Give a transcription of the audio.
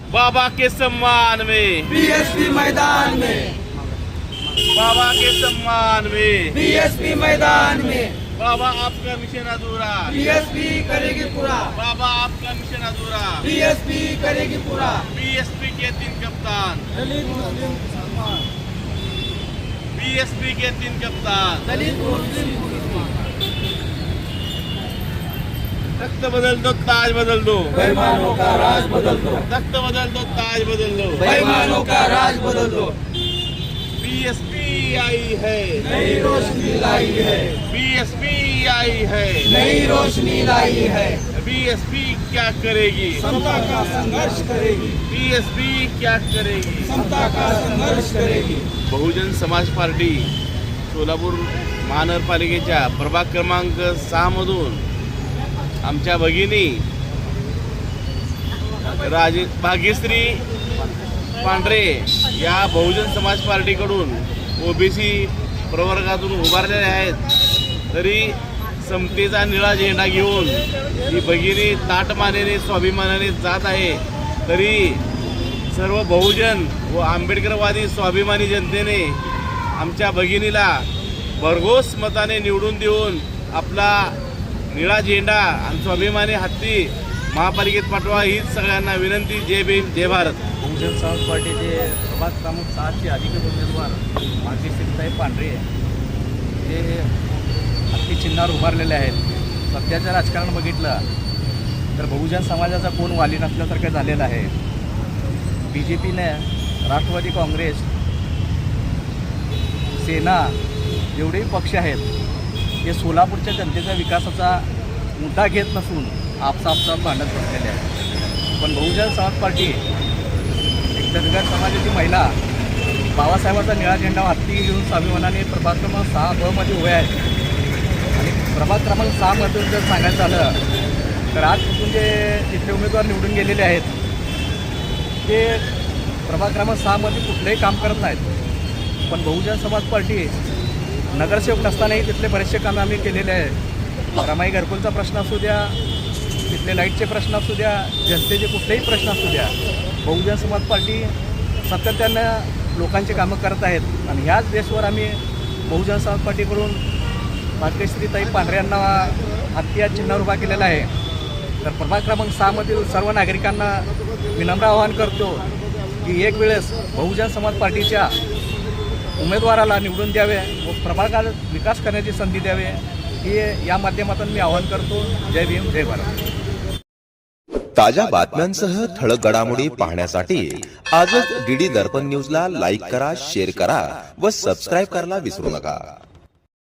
बाबा के सम्मान में बीएसपी मैदान में, बाबा के सम्मान में बीएसपी मैदान में, बाबा आपका मिशन अधूरा, बीएसपी करेगी पूरा, बाबा आपका मिशन अधूरा। बीएसपी करेगी पूरा। बीएसपी के 3 कप्तान, दलित मुस्लिम मुसलमान, बीएसपी के 3 कप्तान। दलित मुस्लिम मुसलमान, तख्त बदल दो, ताज बदल दो, बेईमानों का राज बदल दो, तख्त बदल दो, ताज बदल दो। बेईमानों का राज बदल दो। बीएसपी आई है, नई रोशनी लाई है, बीएसपी आई है, नई रोशनी लाई है। बीएसपी क्या करेगी, समता का संघर्ष करेगी, बीएसपी क्या करेगी, समता का संघर्ष करेगी। बहुजन समाज पार्टी सोलापूर महानगरपालिकेच्या प्रभाग क्रमांक 6 मधून आमच्या भगिनी भाग्यश्री पांढरे या बहुजन समाज पार्टीकडून ओबीसी प्रवर्गातून उभारलेल्या आहेत, तरी समतेचा निळा झेंडा घेऊन ही भगिनी ताटमानेने स्वाभिमानाने जात आहे। तरी सर्व बहुजन व आंबेडकरवादी स्वाभिमानी जनतेने आमच्या भगिनीला भरघोस मताने निवडून देऊन आपला निळा झेंडा आणि स्वाभिमानी हत्ती महापालिकेत पाठवा हीच सगळ्यांना विनंती। जय भीम, जय भारत। बहुजन समाज पार्टीचे प्रभाग क्रमांक 7चे अधिकृत उमेदवार भाग्यश्री पांढरे हे हत्ती चिन्हावर उभारलेले आहेत। सध्याचं राजकारण बघितलं तर बहुजन समाजाचा कोण वाली नसल्यासारखं झालेलं आहे। BJPने, राष्ट्रवादी काँग्रेस, सेना एवढेही पक्ष आहेत हे सोलापूरच्या जनतेच्या विकासाचा मुद्दा घेत नसून आपसात भांडत बसलेले आहेत। पण बहुजन समाज पार्टी एक धनगर समाजाची महिला बाबासाहेबांचा निळा झेंडा हत्ती घेऊन स्वाभिमानाने प्रभाग क्रमांक 6 मध्ये उभे आहेत। आणि प्रभाग क्रमांक 6 मधून जर सांगायचं झालं तर आजपासून जे तिथले उमेदवार निवडून गेलेले आहेत ते प्रभाग क्रमांक 6 मध्ये कुठलंही काम करत नाहीत। पण बहुजन समाज पार्टी नगरसेवक नसतानाही तिथले बरेचसे कामे आम्ही केलेले आहेत। रमाई घरकुलचा प्रश्न असू द्या, तिथले लाईटचे प्रश्न असू द्या, जनतेचे कुठलेही प्रश्न असू द्या, बहुजन समाज पार्टी सातत्यानं लोकांचे कामं करत आहेत। आणि ह्याच बेसवर आम्ही बहुजन समाज पार्टीकडून भाग्यश्री पांढरे यांना हत्ती या चिन्हावर उभा केलेला आहे। तर प्रभाग क्रमांक 6 मधील सर्व नागरिकांना विनम्र आवाहन करतो की एक वेळेस बहुजन समाज पार्टीच्या उमेदवाराला निवडून द्यावे व प्रभागात विकास करण्याची संधी द्यावी हे या माध्यमातून मी आवाहन करतो। जय भीम, जय भारत। ताज्या बातम्यांसह ठळक घडामोडी पाहण्यासाठी आजच DD दर्पण न्यूजला लाईक करा, शेअर करा व सबस्क्राईब करायला विसरू नका।